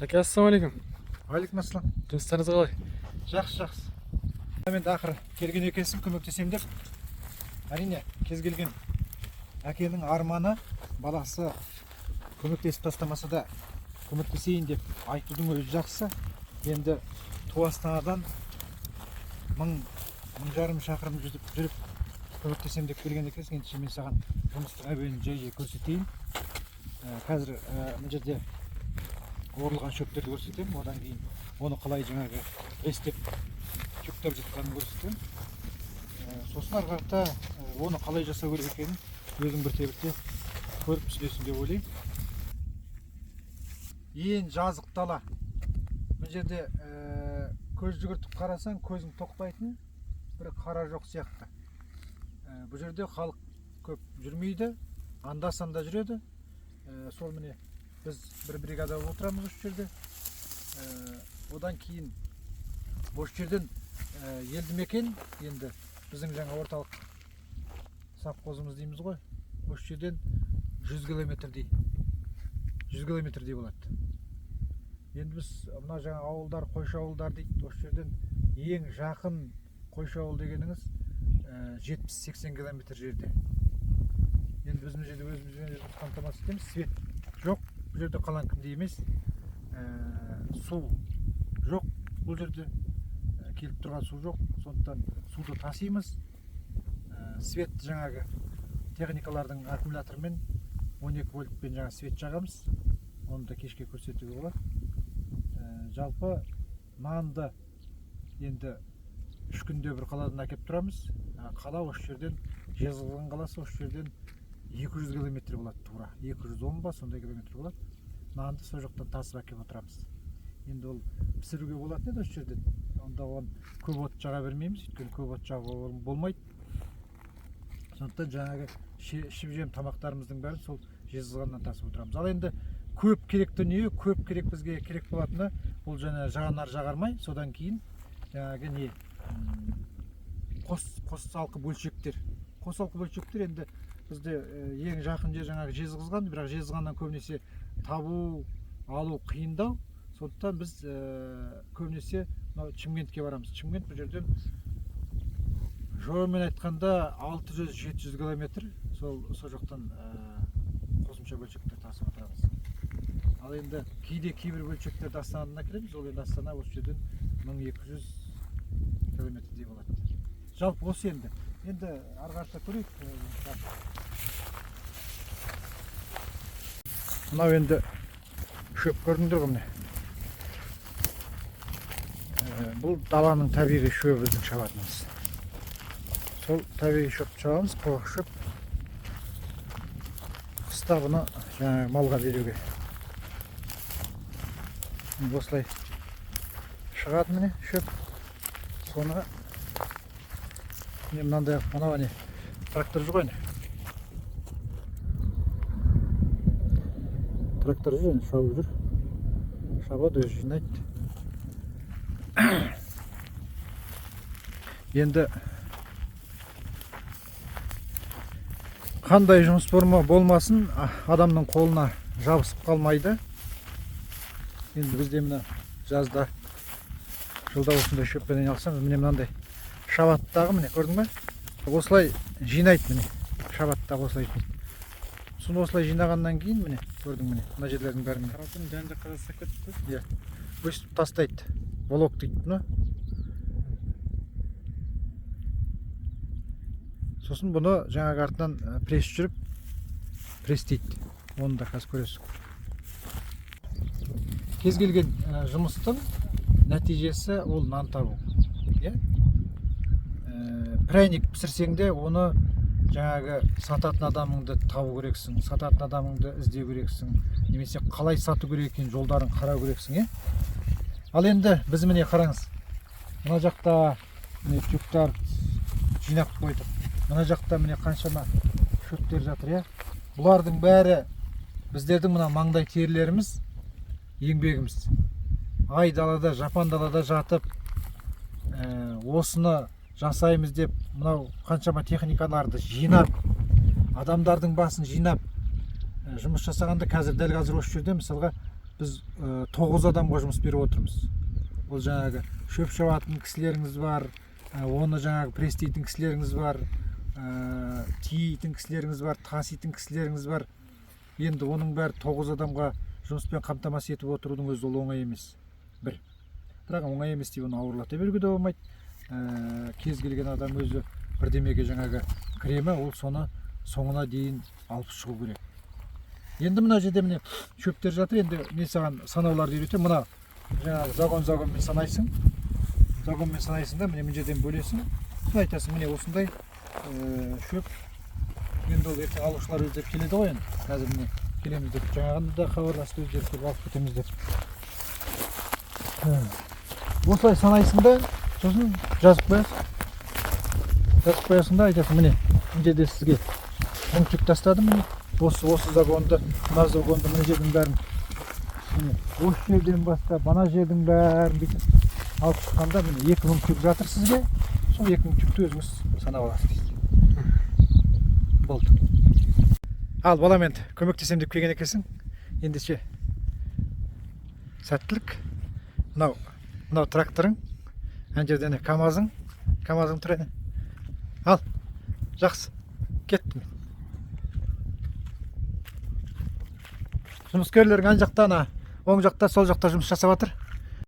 Ака, ассалаумалейкум. Алейкум ассалам. Жұмыстарыңыз қалай? Жақсы. Мен де ақыры келген екенсің, көмектесем деп. Әрине, кез келген әкенің арманы баласы көмектесіп тастамаса да көмектесейін деп айтудың өзі жақсы. Енді Туастанадан мың жарым шақырым жүріп көмектесем деп келген екенсің. Енді мен саған жұмыстың әуенін жай көрсетейін. Қазір мына жерде орылған шөптерді көрсетемін, одан кейін оны қалай жаңағы рестеп жүктеп жатқанын көрсетемін. Сосын ары қарата оны қалай жасау керек екенін өзің бірте-бірте көріп түсінесің деп ойлаймын. Ең жазық дала. Мына жерде көз жүгіртіп қарасаң, көзің тоқтайтын бір қара жоқ сияқты. Бұл жерде халық көп жүрмейді, анда-санда жүреді. Сол міне біз бір бригада отырамыз осы жерде. Одан кейін осы жерден елді мекен, енді біздің жаңа орталық совхозымыз дейміз ғой. Осы жерден 100 километрдей болады. Енді біз мына жаңа ауылдар, қойшы ауылдар дейді. Осы жерден ең жақын қойшы ауыл дегеніңіз 70-80 километр жерде. Енді біз мына жерде өзімізбен қамтамасыз етеміз. Свет жоқ. Бұл жерде қаланкінде емес, су жоқ, бұл жерде келіп тұрған су жоқ, сондықтан суды тасимыз. Свет жаңағы техникалардың аккумулятормен 12 вольтпен жаңа свет жағамыз, оны да кешке көрсетуге болады. Жалпы нанды енді 3 күнде бір қаладан әкеп тұрамыз. Қала осы жерден, Жезқазған қаласы осы жерден 200 километр болады тура, 210 ба сондай километр болады. Нанды сол жақтан тасып әкеп отырамыз. Енді ол пісіруге болатын еді осы жерден. Онда оны көп от жаға бермейміз, өйткені көп от жағуға болмайды. Сондықтан жаңағы ішіп-жем тамақтарымыздың бәрін сол Жезқазғаннан тасып отырамыз. Ал енді көп керек дүние, көп керек бізге керек болатыны, бұл жаңа жағанар жағармай, содан кейін жаңағы не қосалқы бөлшектер. Қосалқы бөлшектер енді бізде ең жақын жер жаңағы Жезқазған, бірақ Жезқазғаннан көбінесе табу, алу қиындау. Сондықтан біз көбінесе Шымкентке барамыз. Шымкент бұл жерден жолмен айтқанда 600-700 километр, сол жақтан қосымша бөлшектер тасып отырамыз. Ал енді кейбір бөлшектерді Астанадан әкелеміз, ол енді Астана осы жерден 1200 километрдей болады. Жалпы осы енді. Енді ары қарата көрейік. Мынау енді шөп көрдіңдер ғой міне. Бұл даланың табиғи шөбі біздің шабатымыз. Сол табиғи шөпті шабамыз, қоқыс шөп. Қыста бұны жаңағы малға беруге. Осылай шығады міне шөп. Соны мынандай мынау не трактор жүр ғой. Трактор жүр, шауып жүр. Шабады, өзі жинайды. Енді қандай жұмыс болмасын, адамның қолына жабысып қалмайды. Енді бізде мына жазда жылда осындай шөппен алсаңыз, міне мынандай шабаттағы міне көрдің бе? Осылай жинайды міне. Шабаттағы осылай жинайды. Соны осылай жинағаннан кейін міне көрдің міне. Мына жерлердің бәрі міне. Қаратын жан-жаққа жасап кетті. Иә. Өстіп тастайды. Блок дейді бұны. Сосын бұны жаңағы артынан пресс жүріп пресстейді. Оны да қазір көресің. Кез келген жұмыстың нәтижесі ол нан табу. Иә? Пряник пісірсең де оны жаңағы сататын адамыңды табу керексің, сататын адамыңды іздеу керексің, немесе қалай сату керек екен жолдарын қарау керексің, Ал енді біз міне қараңыз. Мына жақта міне жүктер жинап қойдық. Мына жақта міне қаншама шөптер жатыр, Бұлардың бәрі біздердің мына маңдай терілеріміз, еңбегіміз. Ай далада, жапан далада жатып, осыны жасаймыз деп, мынау қаншама техникаларды жинап, адамдардың басын жинап, жұмыс жасағанда қазір дәл қазір осы жерде мысалға біз 9 адамға жұмыс беріп отырмыз. Ол жаңағы шөп шабатын кісілеріңіз бар, оны жаңағы престейтін кісілеріңіз бар, тиейтін кісілеріңіз бар, таситын кісілеріңіз бар. Енді оның бәрі 9 адамға жұмыспен қамтамасыз етіп отырудың өзі ол оңай емес. Бірақ оңай емес деп оны ауырлата беруге де болмайды. Кез келген адам өзі бірдемеге жаңағы кіремі, ол соны соңына дейін алып шығу керек. Енді мына жерде міне шөптер жатыр. Енді мен саған санауларды үйретемін. Мына жаңағы загонмен санайсың. Загонмен санайсың да, міне жерден бөлесің. Соны айтасың, міне осындай шөп. Енді ол ертең алушылар өздері келеді ғой енді. Қазір міне келеміз деп жаңағында да хабарласты, өздері келіп алып кетеміз деп. Осылай санайсың да, сосын жазып қоясың. Жазып қоясың да, айтасың, міне жерде сізге пунктик тастадым, міне осы загонды, мына загонды, мына жердің бәрін, міне осы жерден басқа, бана жердің бәрін бүйтіп алып шыққанда, міне 2 пунктик жатыр сізге. Сол 2 пунктикті өзіңіз санап аласыз дейді. Болды. Ал балам, енді көмектесем деп келген екенсің. Ендеше сәттілік. Мынау тракторың, ана жерде КамАЗың тұр еді. Ал, жақсы, кеттім. Жұмыскерлерің ана жақта, оң жақта, сол жақта жұмыс жасап жатыр.